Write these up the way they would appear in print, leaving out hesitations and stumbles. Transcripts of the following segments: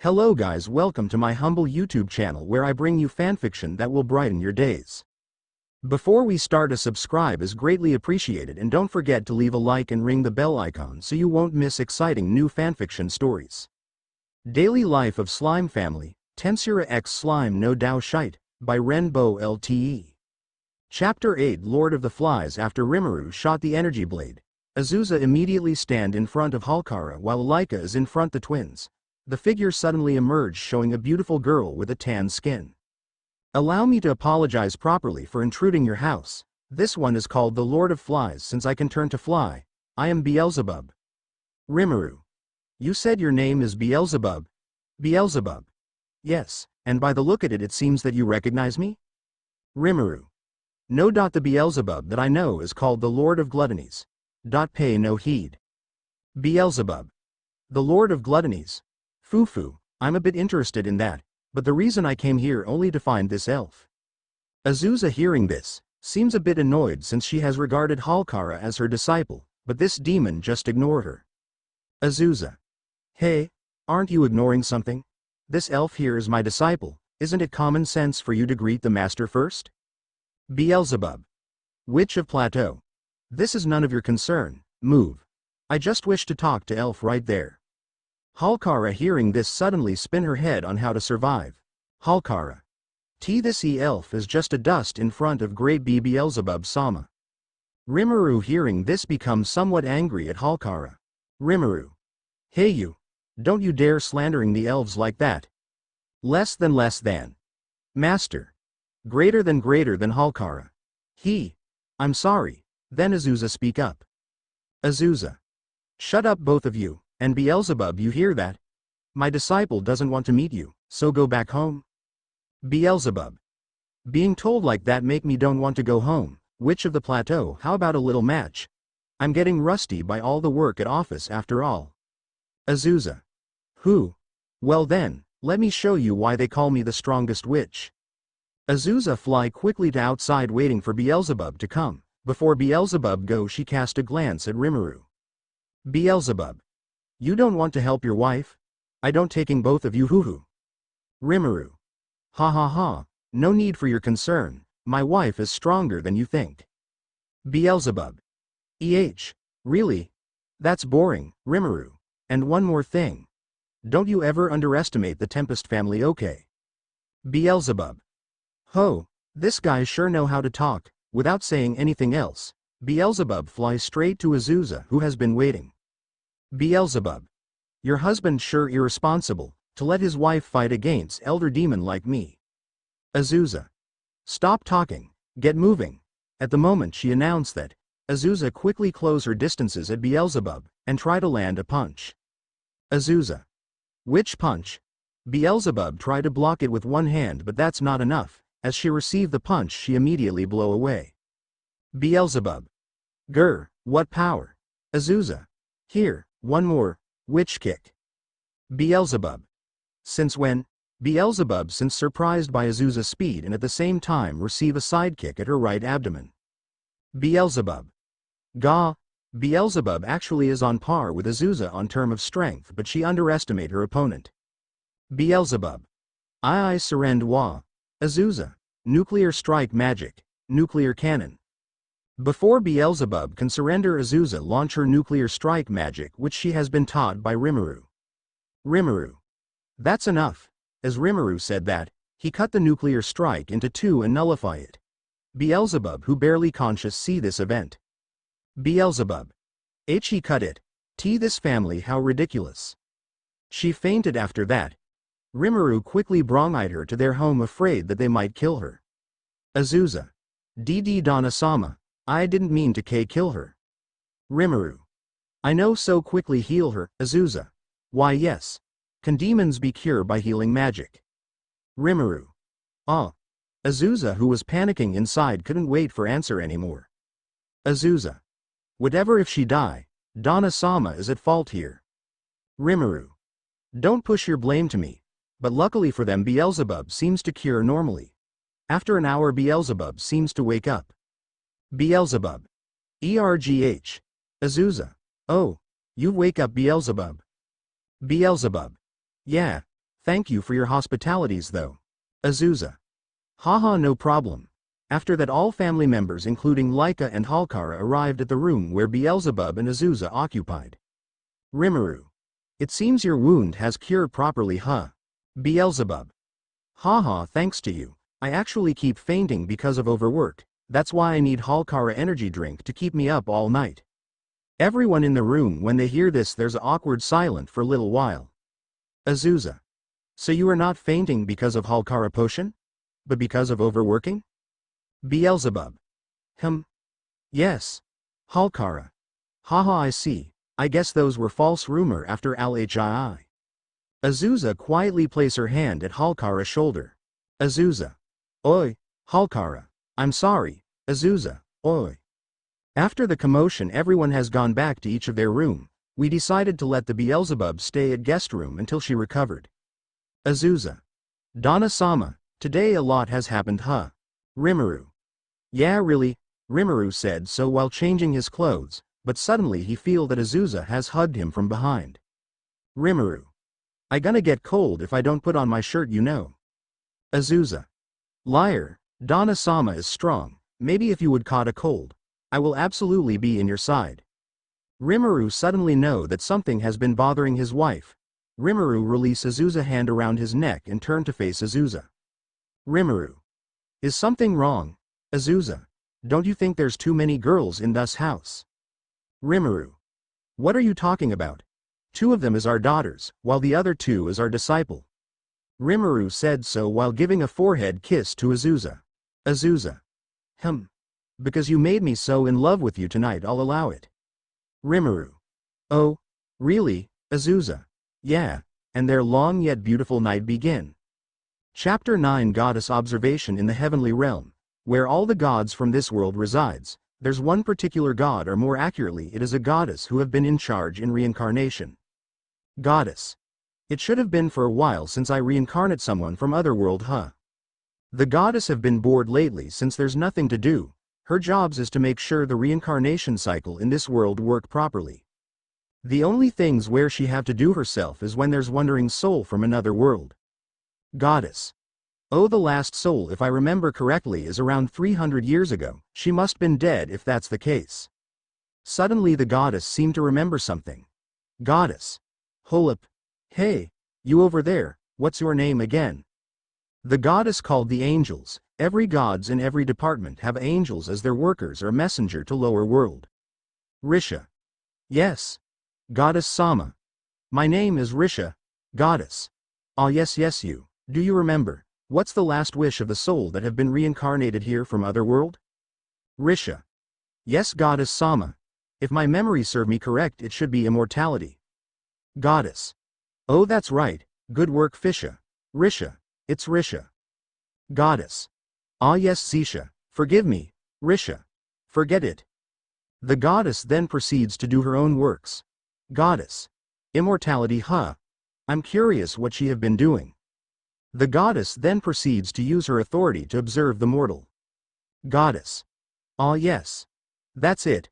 Hello guys, welcome to my humble YouTube channel where I bring you fanfiction that will brighten your days. Before we start, a subscribe is greatly appreciated, and don't forget to leave a like and ring the bell icon so you won't miss exciting new fanfiction stories. Daily Life of Slime Family, Tensura X Slime no taoshite, by RenBowLTE. Chapter 8, Lord of the Flies. After Rimuru shot the energy blade, Azusa immediately stand in front of Halkara while Laika is in front the twins. The figure suddenly emerged showing a beautiful girl with a tan skin. Allow me to apologize properly for intruding your house. This one is called the Lord of Flies since I can turn to fly. I am Beelzebub. Rimuru. You said your name is Beelzebub? Beelzebub. Yes, and by the look at it, it seems that you recognize me? Rimuru. No. The Beelzebub that I know is called the Lord of Gluttonies. Pay no heed. Beelzebub. The Lord of Gluttonies. Foo-foo, I'm a bit interested in that, but the reason I came here only to find this elf. Azusa, hearing this, seems a bit annoyed since she has regarded Halkara as her disciple, but this demon just ignored her. Azusa. Hey, aren't you ignoring something? This elf here is my disciple. Isn't it common sense for you to greet the master first? Beelzebub. Witch of Plateau. This is none of your concern. Move. I just wish to talk to elf right there. Halkara, hearing this, suddenly spin her head on how to survive. Halkara. This elf is just a dust in front of great Beelzebub Sama. Rimuru, hearing this, becomes somewhat angry at Halkara. Rimuru. Hey you. Don't you dare slandering the elves like that. Less than. Master. Greater than Halkara. I'm sorry. Then Azusa, speak up. Azusa. Shut up both of you. And Beelzebub, you hear that? My disciple doesn't want to meet you, so go back home. Beelzebub. Being told like that make me don't want to go home. Witch of the Plateau, how about a little match? I'm getting rusty by all the work at office after all. Azusa. Who? Well then, let me show you why they call me the strongest witch. Azusa fly quickly to outside waiting for Beelzebub to come. Before Beelzebub go, she cast a glance at Rimuru. Beelzebub. You don't want to help your wife? I don't taking both of you hoo-hoo. Rimuru. Ha ha ha, no need for your concern, my wife is stronger than you think. Beelzebub. Really? That's boring, Rimuru. And one more thing. Don't you ever underestimate the Tempest family, okay? Beelzebub. Ho, this guy sure know how to talk. Without saying anything else, Beelzebub flies straight to Azusa, who has been waiting. Beelzebub. Your husband sure irresponsible, to let his wife fight against elder demon like me. Azusa. Stop talking, get moving. At the moment she announced that, Azusa quickly close her distances at Beelzebub, and try to land a punch. Azusa. Which punch? Beelzebub tried to block it with one hand, but that's not enough. As she received the punch, she immediately blow away. Beelzebub. Grr, what power? Azusa. Here, one more, witch kick. Beelzebub. Since when? Beelzebub, since surprised by Azusa's speed and at the same time receive a sidekick at her right abdomen. Beelzebub. Gah. Beelzebub actually is on par with Azusa on term of strength, but she underestimate her opponent. Beelzebub. I surrender. Azusa. Nuclear strike magic. Nuclear cannon. Before Beelzebub can surrender, Azusa launch her nuclear strike magic, which she has been taught by Rimuru. Rimuru. That's enough. As Rimuru said that, he cut the nuclear strike into two and nullify it. Beelzebub, who barely conscious, see this event. Beelzebub. He cut it. This family, how ridiculous. She fainted after that. Rimuru quickly brought her to their home, afraid that they might kill her. Azusa. Donna-sama. I didn't mean to kill her. Rimuru. I know, so quickly heal her. Azusa. Why yes. Can demons be cured by healing magic? Rimuru. Azusa, who was panicking inside, couldn't wait for answer anymore. Azusa. Whatever if she die, Donna-sama is at fault here. Rimuru. Don't push your blame to me. But luckily for them, Beelzebub seems to cure normally. After an hour, Beelzebub seems to wake up. Beelzebub. Azusa. Oh, you wake up, Beelzebub. Beelzebub. Yeah, Thank you for your hospitalities though. Azusa. Haha, no problem. After that, all family members including Laika and Halkara arrived at the room where Beelzebub and Azusa occupied. Rimuru. It seems your wound has cured properly, huh? Beelzebub. Haha, thanks to you. I actually keep fainting because of overwork. That's why I need Halkara energy drink to keep me up all night. Everyone in the room, when they hear this, there's an awkward silence for a little while. Azusa. So you are not fainting because of Halkara potion? But because of overworking? Beelzebub. Yes. Halkara. Haha, I see. I guess those were false rumor after Lhii. Azusa quietly place her hand at Halkara's shoulder. Azusa. Oi, Halkara. I'm sorry, Azusa, oi. After the commotion, everyone has gone back to each of their room. We decided to let the Beelzebub stay at guest room until she recovered. Azusa. Donna-sama, today a lot has happened, huh? Rimuru. Yeah, really? Rimuru said so while changing his clothes, but suddenly he feel that Azusa has hugged him from behind. Rimuru. I gonna get cold if I don't put on my shirt, you know. Azusa. Liar, Donna-sama is strong, maybe if you would caught a cold. I will absolutely be in your side. Rimuru suddenly know that something has been bothering his wife. Rimuru release Azusa hand around his neck and turn to face Azusa. Rimuru. Is something wrong? Azusa. Don't you think there's too many girls in this house? Rimuru. What are you talking about? 2 of them is our daughters, while the other 2 is our disciple. Rimuru said so while giving a forehead kiss to Azusa. Azusa. Because you made me so in love with you tonight, I'll allow it. Rimuru. Oh, really, Azusa? Yeah, and their long yet beautiful night begin. Chapter 9 Goddess Observation. In the heavenly realm, where all the gods from this world resides, there's one particular god, or more accurately it is a goddess who have been in charge in reincarnation. Goddess. It should have been for a while since I reincarnate someone from other world, huh? The goddess have been bored lately since there's nothing to do. Her jobs is to make sure the reincarnation cycle in this world work properly. The only things where she have to do herself is when there's wandering soul from another world. Goddess. Oh, the last soul, if I remember correctly, is around 300 years ago. She must been dead if that's the case. Suddenly the goddess seemed to remember something. Goddess. Holop. Hey, you over there, what's your name again? The goddess called the angels. Every gods in every department have angels as their workers or messenger to lower world. Risha. Yes. Goddess Sama. My name is Risha. Goddess. Ah, yes, you. Do you remember? What's the last wish of the soul that have been reincarnated here from other world? Risha. Yes, Goddess Sama. If my memory serve me correct, it should be immortality. Goddess. Oh, that's right. Good work, Fisha. Risha. It's Risha. Goddess. Ah, yes, Zisha. Forgive me, Risha. Forget it. The goddess then proceeds to do her own works. Goddess. Immortality, huh? I'm curious what she have been doing. The goddess then proceeds to use her authority to observe the mortal. Goddess. Ah, yes. That's it.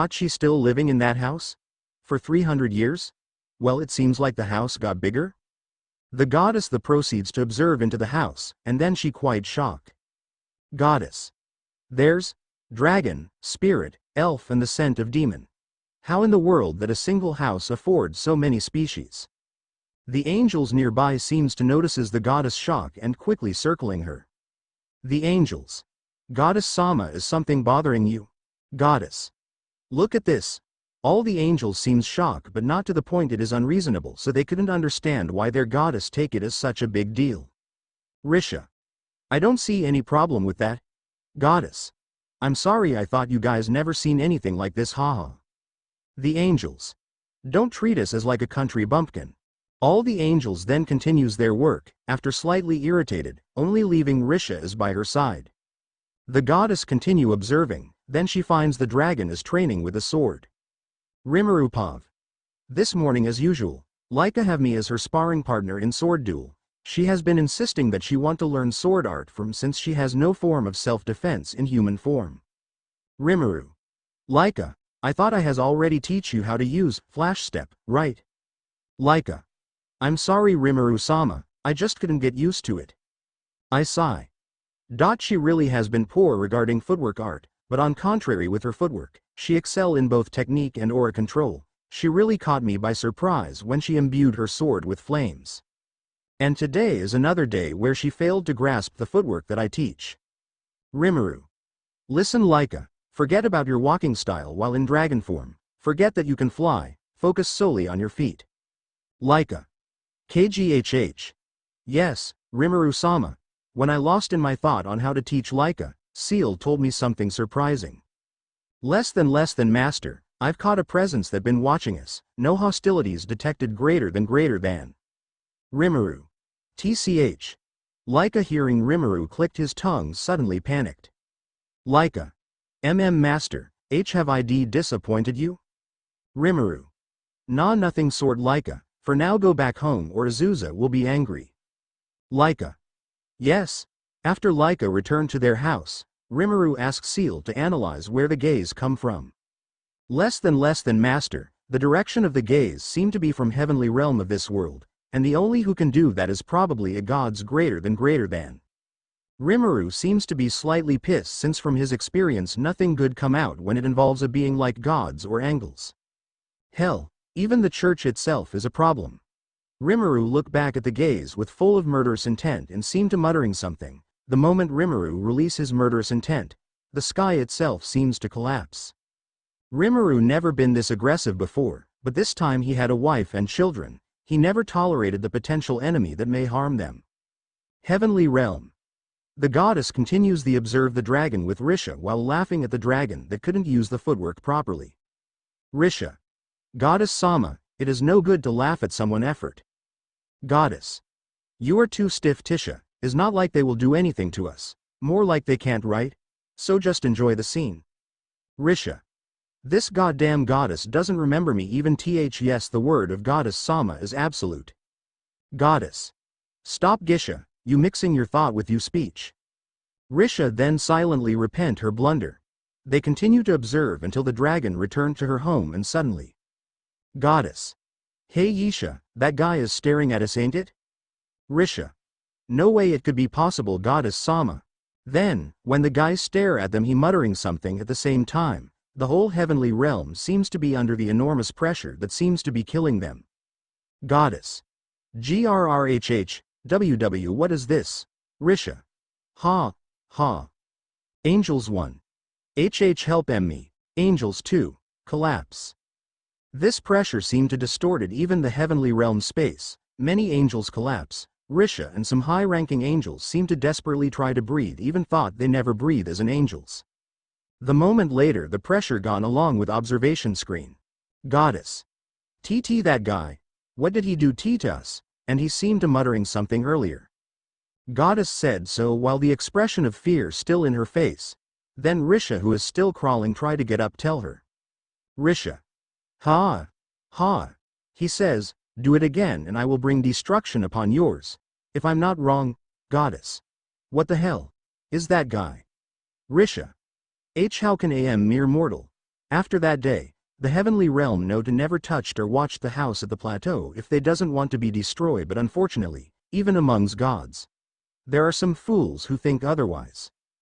She still living in that house? For 300 years? Well, it seems like the house got bigger. The goddess proceeds to observe into the house, and then she quite shocked. Goddess. There's dragon, spirit, elf and the scent of demon. How in the world that a single house affords so many species? The angels nearby seems to notices the goddess shock and quickly circling her. The angels. Goddess Sama, is something bothering you? Goddess. Look at this. All the angels seems shocked, but not to the point it is unreasonable, so they couldn't understand why their goddess take it as such a big deal. Risha. I don't see any problem with that. Goddess. I'm sorry, I thought you guys never seen anything like this, haha. The angels. Don't treat us as like a country bumpkin. All the angels then continues their work, after slightly irritated, only leaving Risha is by her side. The goddess continue observing, then she finds the dragon is training with a sword. Rimuru. This morning as usual, Laika have me as her sparring partner in sword duel. She has been insisting that she want to learn sword art from since she has no form of self-defense in human form. Rimuru. Laika, I thought I has already teach you how to use flash step, right? Laika. I'm sorry Rimuru-sama, I just couldn't get used to it. I sigh. She really has been poor regarding footwork art, but on contrary with her footwork, she excelled in both technique and aura control. She really caught me by surprise when she imbued her sword with flames. And today is another day where she failed to grasp the footwork that I teach. Rimuru. Listen Laika, forget about your walking style while in dragon form, forget that you can fly, focus solely on your feet. Laika. KGHH. Yes, Rimuru-sama. When I lost in my thought on how to teach Laika, Seal told me something surprising. Less than master, I've caught a presence that been watching us, no hostilities detected greater than. Rimuru. TCH. Laika hearing Rimuru clicked his tongue suddenly panicked. Laika. Master, have I disappointed you? Rimuru. Nah nothing sort Laika, for now go back home or Azusa will be angry. Laika. Yes. After Laika returned to their house, Rimuru asked Seal to analyze where the gaze come from. Less than master, the direction of the gaze seemed to be from heavenly realm of this world, and the only who can do that is probably a gods greater than. Rimuru seems to be slightly pissed since from his experience nothing good come out when it involves a being like gods or angels. Hell, even the church itself is a problem. Rimuru looked back at the gaze with full of murderous intent and seemed to muttering something. The moment Rimuru release his murderous intent, the sky itself seems to collapse. Rimuru never been this aggressive before, but this time he had a wife and children. He never tolerated the potential enemy that may harm them. Heavenly Realm. The goddess continues to observe the dragon with Risha while laughing at the dragon that couldn't use the footwork properly. Risha. Goddess Sama, it is no good to laugh at someone effort. Goddess. You are too stiff Tisha, is not like they will do anything to us, more like they can't right? So just enjoy the scene. Risha. This goddamn goddess doesn't remember me even yes the word of goddess Sama is absolute. Goddess. Stop Gisha, you mixing your thought with you speech. Risha then silently repent her blunder. They continue to observe until the dragon returned to her home and suddenly. Goddess. Hey Yisha, that guy is staring at us ain't it? Risha. No way it could be possible goddess Sama. Then, when the guys stare at them he muttering something at the same time, the whole heavenly realm seems to be under the enormous pressure that seems to be killing them. Goddess. GRRHH, WW what is this? Risha. Ha, ha. Angels 1. HH help me, Angels 2, collapse. This pressure seemed to distorted even the heavenly realm space, many angels collapse, Risha and some high-ranking angels seemed to desperately try to breathe even thought they never breathe as an angels. The moment later the pressure gone along with observation screen. Goddess. TT that guy, what did he do to us, and he seemed to muttering something earlier. Goddess said so while the expression of fear still in her face. Then Risha who is still crawling try to get up tell her. Risha. Ha. Ha. He says, do it again and I will bring destruction upon yours. If I'm not wrong, goddess. What the hell? Is that guy? Risha. How can mere mortal? After that day, the heavenly realm know to never touched or watched the house at the plateau if they doesn't want to be destroyed but unfortunately, even amongst gods. There are some fools who think otherwise.